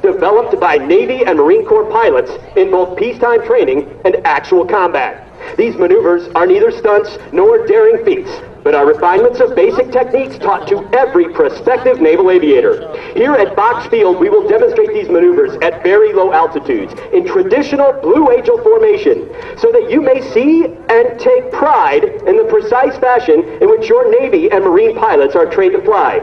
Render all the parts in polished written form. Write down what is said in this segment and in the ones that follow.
developed by Navy and Marine Corps pilots in both peacetime training and actual combat. These maneuvers are neither stunts nor daring feats, but are refinements of basic techniques taught to every prospective naval aviator. Here at Box Field, we will demonstrate these maneuvers at very low altitudes in traditional Blue Angel formation, so that you may see and take pride in the precise fashion in which your Navy and Marine pilots are trained to fly.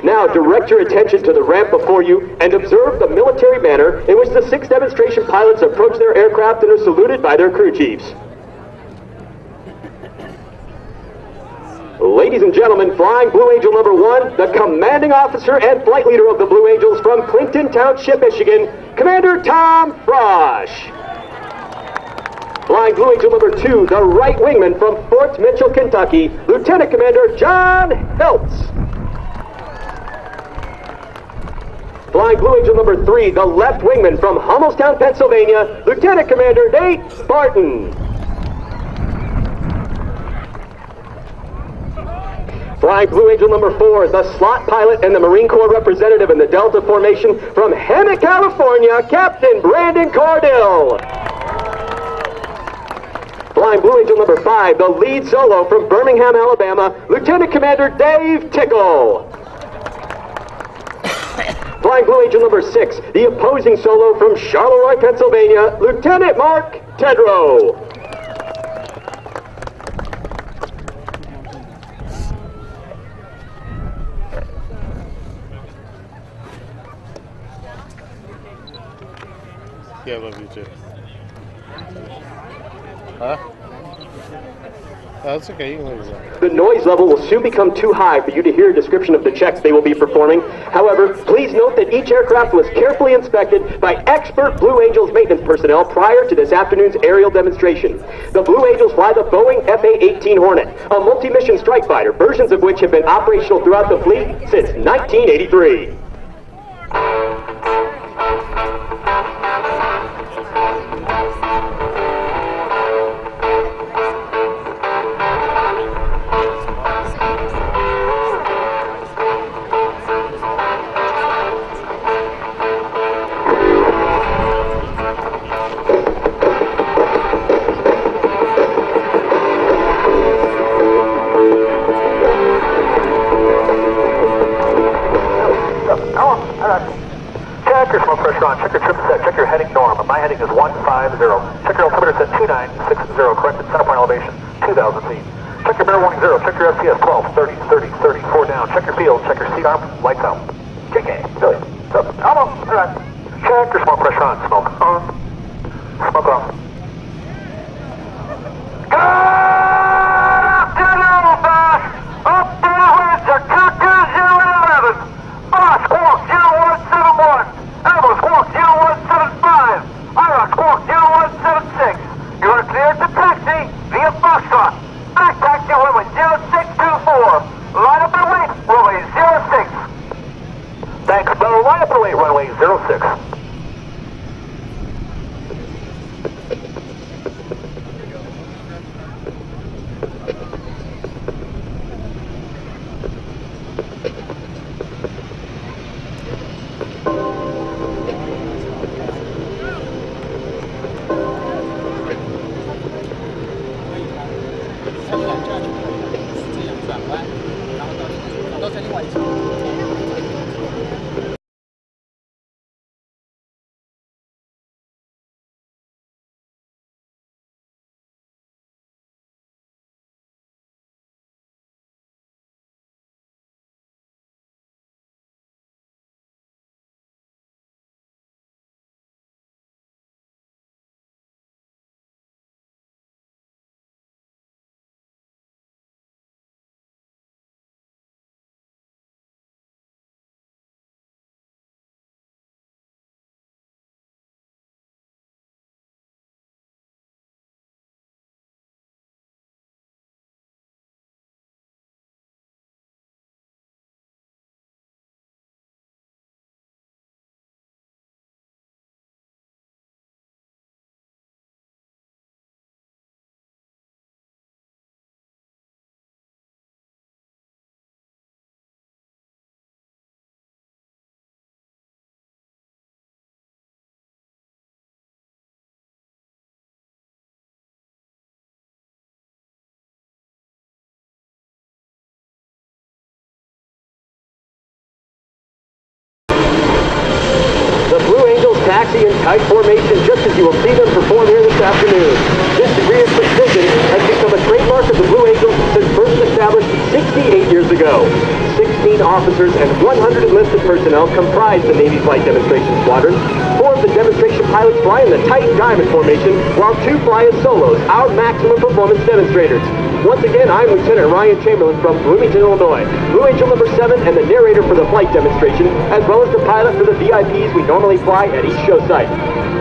Now direct your attention to the ramp before you and observe the military manner in which the 6 demonstration pilots approach their aircraft and are saluted by their crew chiefs. Ladies and gentlemen, flying Blue Angel number 1, the commanding officer and flight leader of the Blue Angels from Clinton Township, Michigan, Commander Tom Frosch. Flying Blue Angel number 2, the right wingman from Fort Mitchell, Kentucky, Lieutenant Commander John Heltz. Flying Blue Angel number 3, the left wingman from Hummelstown, Pennsylvania, Lieutenant Commander Nate Barton. Flying Blue Angel number 4, the slot pilot and the Marine Corps representative in the Delta Formation from Hemet, California, Captain Brandon Cordell. Flying Blue Angel number 5, the lead solo from Birmingham, Alabama, Lieutenant Commander Dave Tickle. Flying Blue Angel number 6, the opposing solo from Charleroi, Pennsylvania, Lieutenant Mark Tedrow. Yeah, I love you too. Huh? That's okay, you can leave it. The noise level will soon become too high for you to hear a description of the checks they will be performing. However, please note that each aircraft was carefully inspected by expert Blue Angels maintenance personnel prior to this afternoon's aerial demonstration. The Blue Angels fly the Boeing FA-18 Hornet, a multi-mission strike fighter, versions of which have been operational throughout the fleet since 1983. Check your smoke pressure on, check your trim set, check your heading norm. My heading is 150. Check your altimeter set 2960, corrected center point elevation 2,000 feet. Check your mirror warning 0, check your FTS 12, 30, 30, 34 down. Check your field, check your seat arm, lights out. JK, good. Almost, alright. Check your smoke pressure on, smoke on, smoke off. Good afternoon, boss! Up to the Windsor, 22011. Boss, squawk 0171. Elbow, squawk 0175. Ira, squawk 0176. You are cleared to taxi via Foxtrot. Back taxi runway 0624. Line up and wait, runway 06. Thanks, Bill. Line up and wait, runway 06. accuracy in tight formation, just as you will see them perform here this afternoon. This degree of precision has become a trademark of the Blue Angels since first established 68 years ago. 16 officers and 100 enlisted personnel comprise the Navy Flight Demonstration Squadron. 4 of the demonstration pilots fly in the tight diamond formation, while 2 fly as solos, our maximum performance demonstrators. Once again, I'm Lieutenant Ryan Chamberlain from Bloomington, Illinois, Blue Angel number 7 and the narrator for the flight demonstration, as well as the pilot for the VIPs we normally fly at each show site.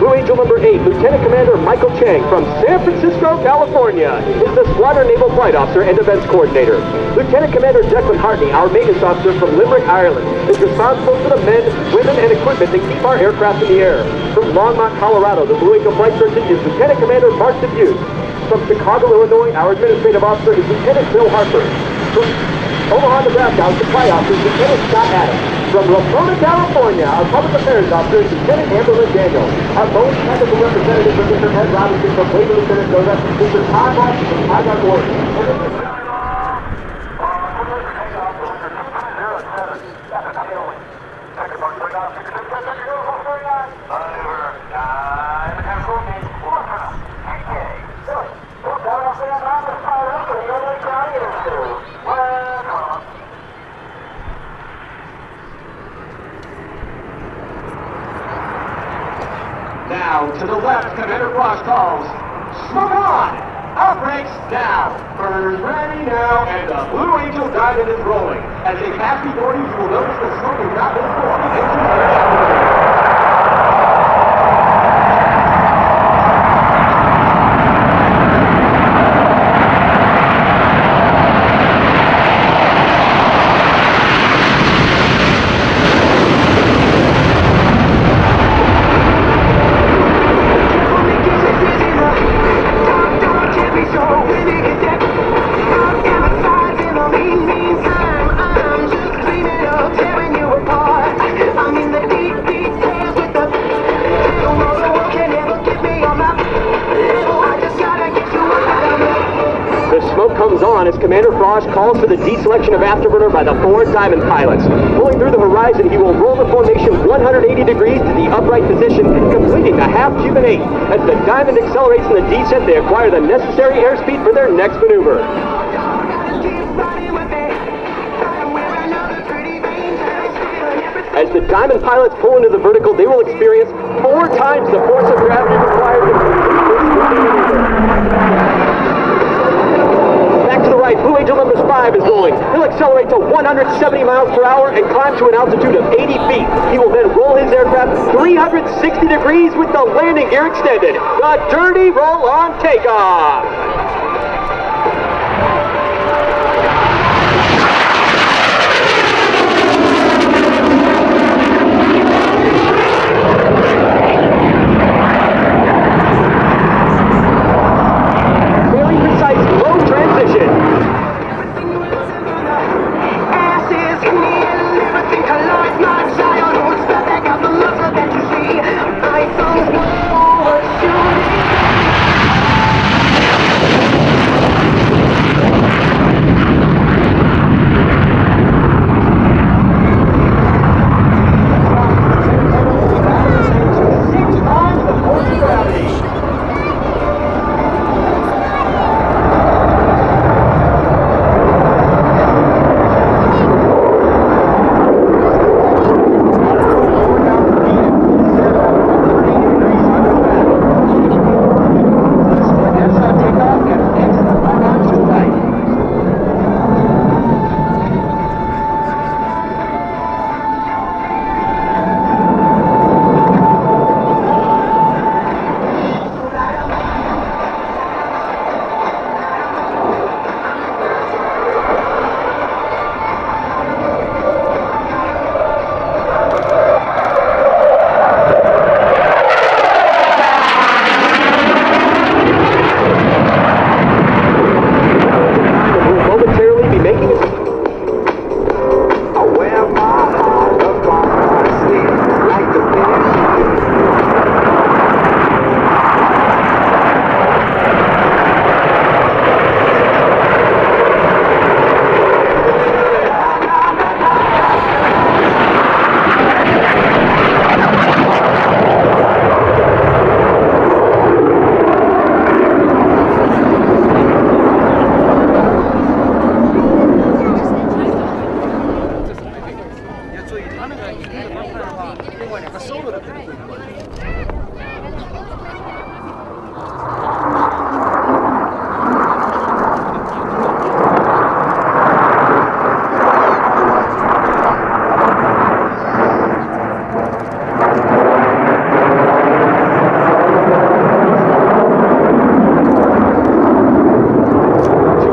Blue Angel number 8, Lieutenant Commander Michael Chang from San Francisco, California, is the Squadron Naval Flight Officer and Events Coordinator. Lieutenant Commander Declan Hartney, our maintenance officer from Limerick, Ireland, is responsible for the men, women, and equipment that keep our aircraft in the air. From Longmont, Colorado, the Blue Angel Flight Surgeon is Lieutenant Commander Mark Dubuque. From Chicago, Illinois, our administrative officer is Lieutenant Bill Harper. From Omaha, Nebraska, our supply officer is Lieutenant Scott Adams. From Ramona, California, our public affairs officer is Lieutenant Amberlyn Daniels. Our most technical representative is Mr. Ed Robinson from Naval Lieutenant Nova, Mr. Todd Moss from Tiger Oregon. Now, to the left, Commander Frost calls, smoke on! Up brakes down! Burners ready now, and the Blue Angel diamond is rolling. As they pass before you, you will notice the smoke is not visible on the engine. Comes on as Commander Frost calls for the deselection of afterburner by the 4 diamond pilots. Pulling through the horizon, he will roll the formation 180 degrees to the upright position, completing a half Cuban 8. As the diamond accelerates in the descent, they acquire the necessary airspeed for their next maneuver. As the diamond pilots pull into the vertical, they will experience 4 times the force of gravity required to complete this maneuver. Blue Angel number 5 is rolling. He'll accelerate to 170 miles per hour and climb to an altitude of 80 feet. He will then roll his aircraft 360 degrees with the landing gear extended. The dirty roll-on takeoff.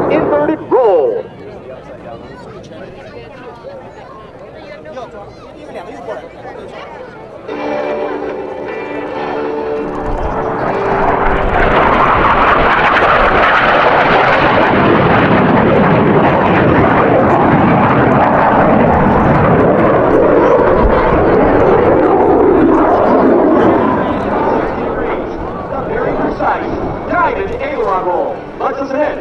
Inverted roll. The very precise diamond aileron roll. Let's listen in.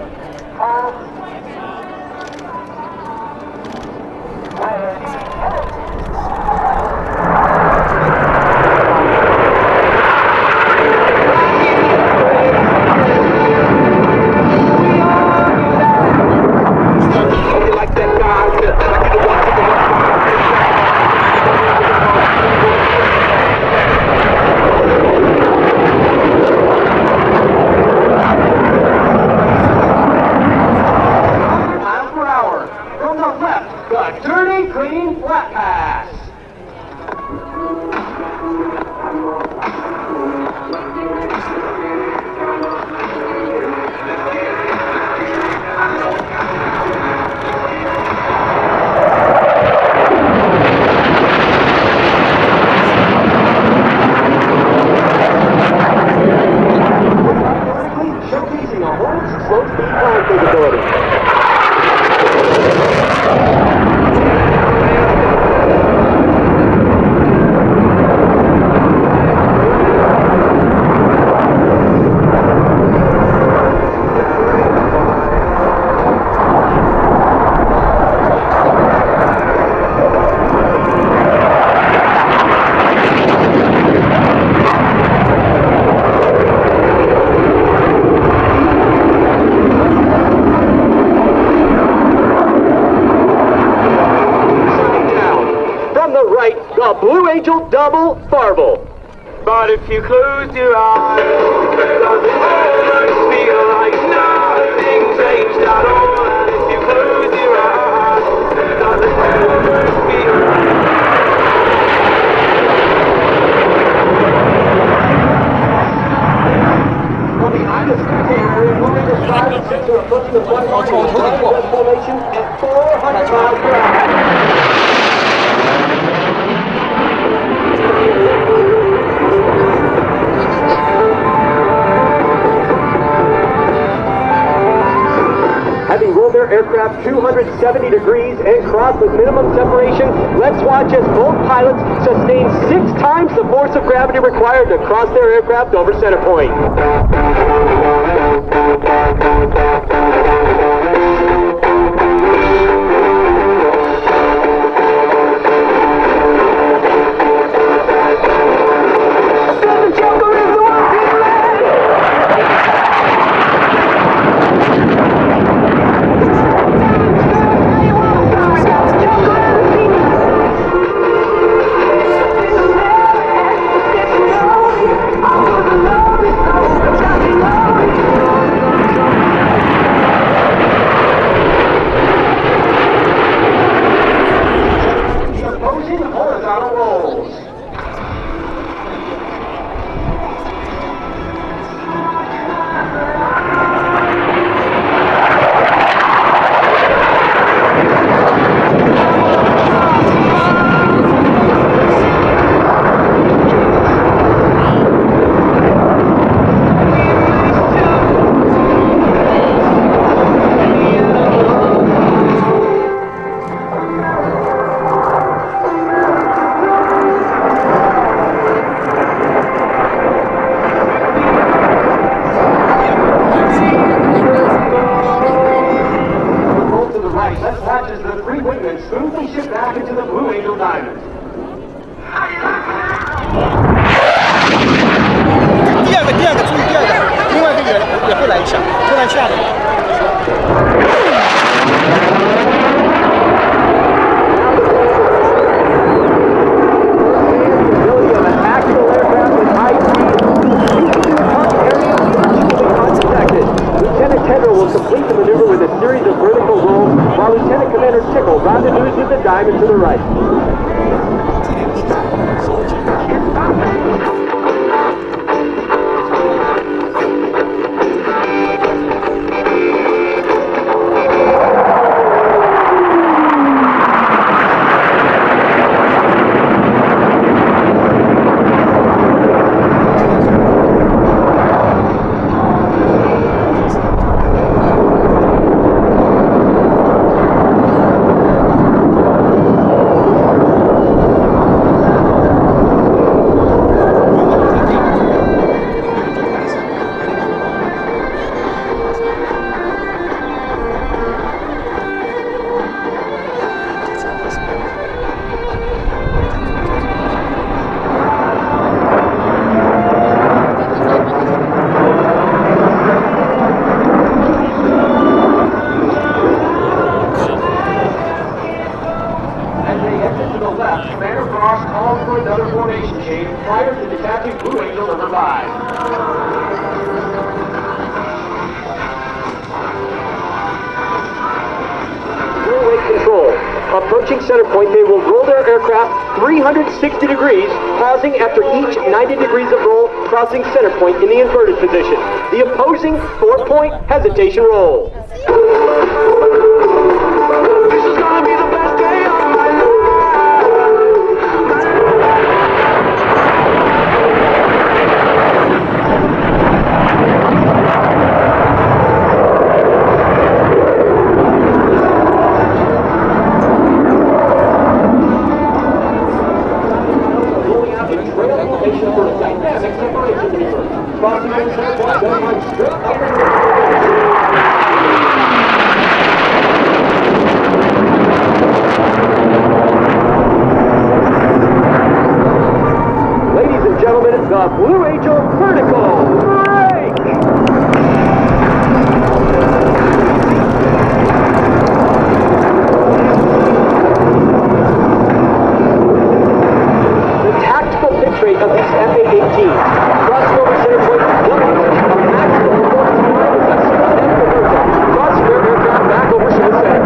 Like that guy, like you to watch Miles per hour. From the left, the dirty clean flat pass. Showcasing a horse slow speed climb capability. From the right, the Blue Angel Double Marble. But if you close your eyes, does it almost feel like nothing changed at all? And if you close your eyes, does it almost feel like From behind the spectator area, moving the side and set to approaching the front line formation at 400 miles per hour. Having rolled their aircraft 270 degrees and crossed with minimum separation, let's watch as both pilots sustain 6 times the force of gravity required to cross their aircraft over center point. prior to detaching Blue Angel number 5. Through-weight control. Approaching center point, they will roll their aircraft 360 degrees, pausing after each 90 degrees of roll, crossing center point in the inverted position. The opposing 4-point hesitation roll. This is gonna be the best day of my life. Rolling out in trail formation for a dynamic separation maneuver. Crossing the center point, then run straight under the Ladies and gentlemen, the Blue Angel Vertical Break! The tactical pitch rate of these F-A-18s, crossing over center point, doubles a maximum performance time of and reversal, crossing their aircraft back over Shiva Center.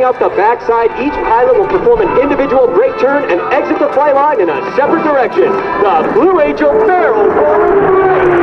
Up the backside, each pilot will perform an individual brake turn and exit the flight line in a separate direction. The Blue Angel barrel roll brake.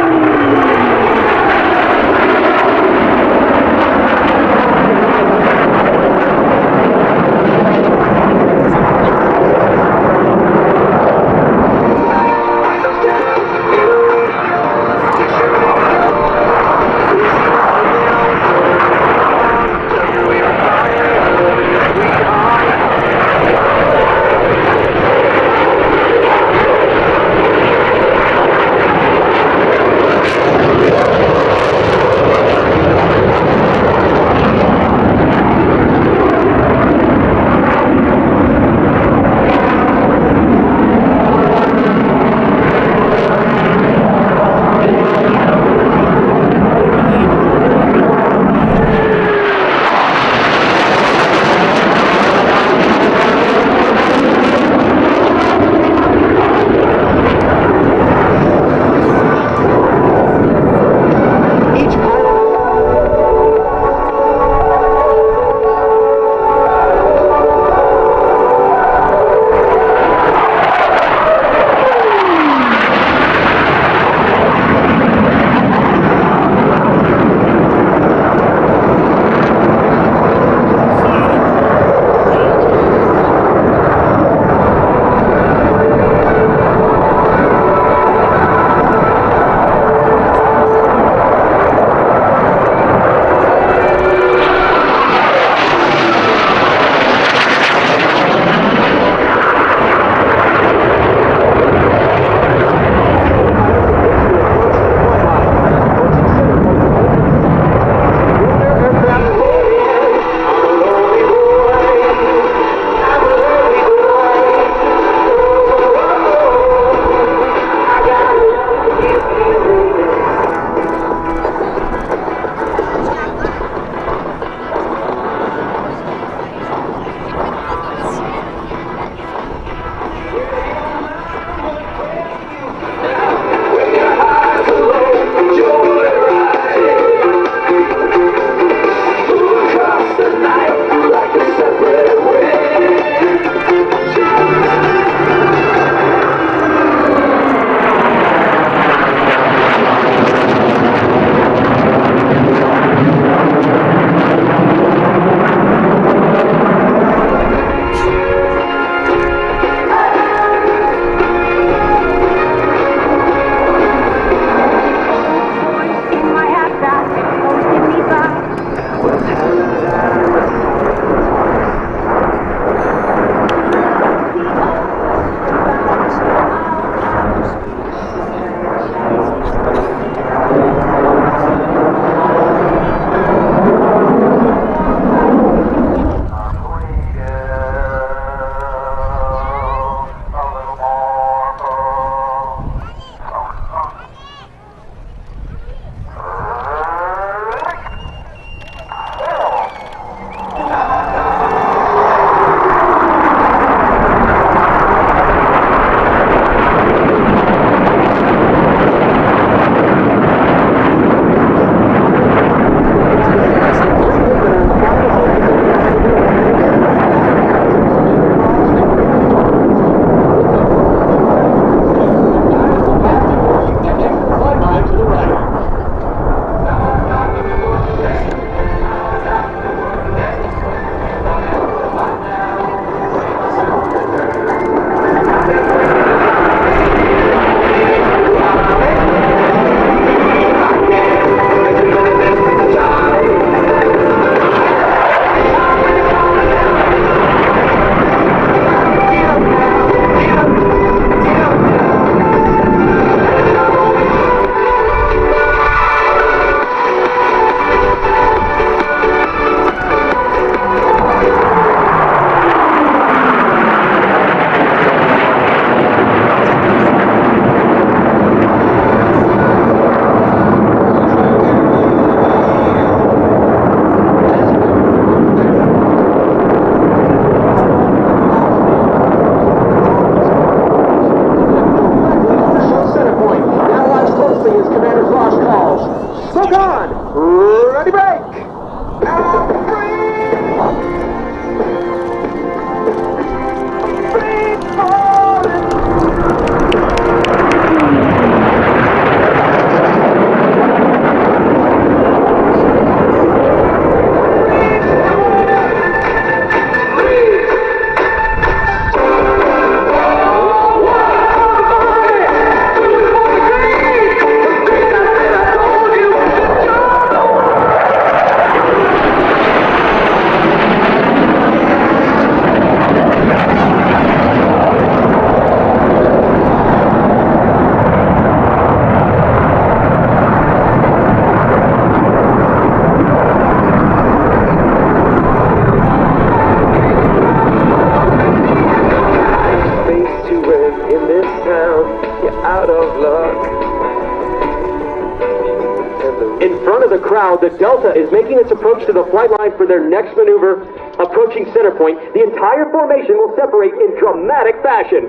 now, the Delta is making its approach to the flight line for their next maneuver, approaching center point. The entire formation will separate in dramatic fashion.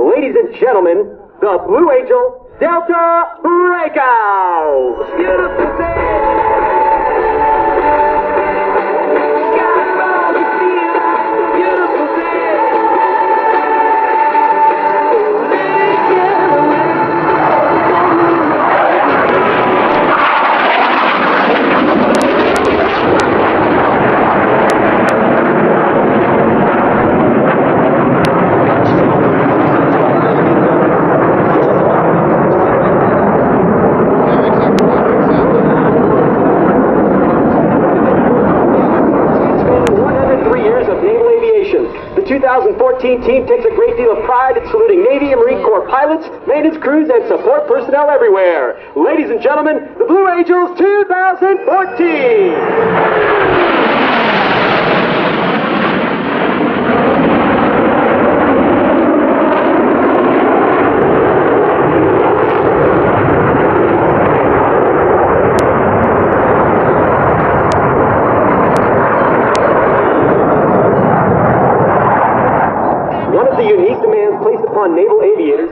Ladies and gentlemen, the Blue Angel Delta Breakout! Beautiful day! The 2014 team takes a great deal of pride in saluting Navy and Marine Corps pilots, maintenance crews, and support personnel everywhere. Ladies and gentlemen, the Blue Angels 2014! One of the unique demands placed upon naval aviators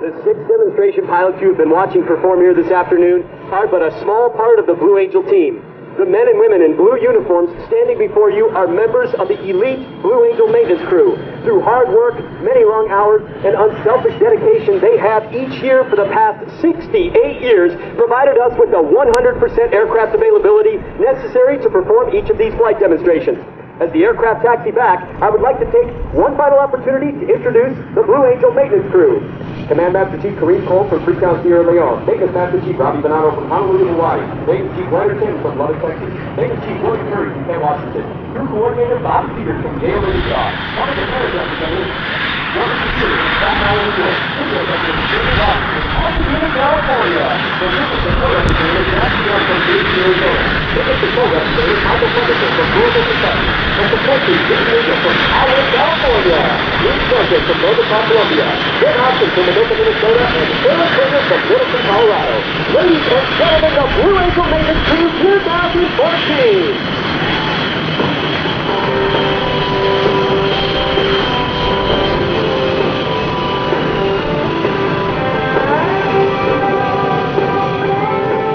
The 6 demonstration pilots you have been watching perform here this afternoon are but a small part of the Blue Angel team. The men and women in blue uniforms standing before you are members of the elite Blue Angel maintenance crew. Through hard work, many long hours, and unselfish dedication, they have each year for the past 68 years provided us with the 100% aircraft availability necessary to perform each of these flight demonstrations. As the aircraft taxi back, I would like to take one final opportunity to introduce the Blue Angel maintenance crew. Command Master Chief Kareem Cole from Freetown, Sierra Leone. Maintenance Master Chief Robbie Bonanno from Honolulu, Hawaii. Maintenance Chief Leonard Kim from Lubbock, Texas. Maintenance Chief William Curry from Kent, Washington. Crew Coordinator Bobby Peters from Yale, Utah. One of the players representatives, Robert Security from Staten Island, New York. Video representative David Washington from Pasadena, California. The Business Support Representative Nancy Young from Davis, Arizona. Business Support Representative Michael Ferguson from Louisville, Kentucky. And Support Chief Jim Angel from Iowa, California. Luke Sanchez from Bogota, Colombia. Ben Hobson from Minnesota, and Philip Turner from Middleton, Colorado. Ladies and gentlemen, the Blue Angel maintenance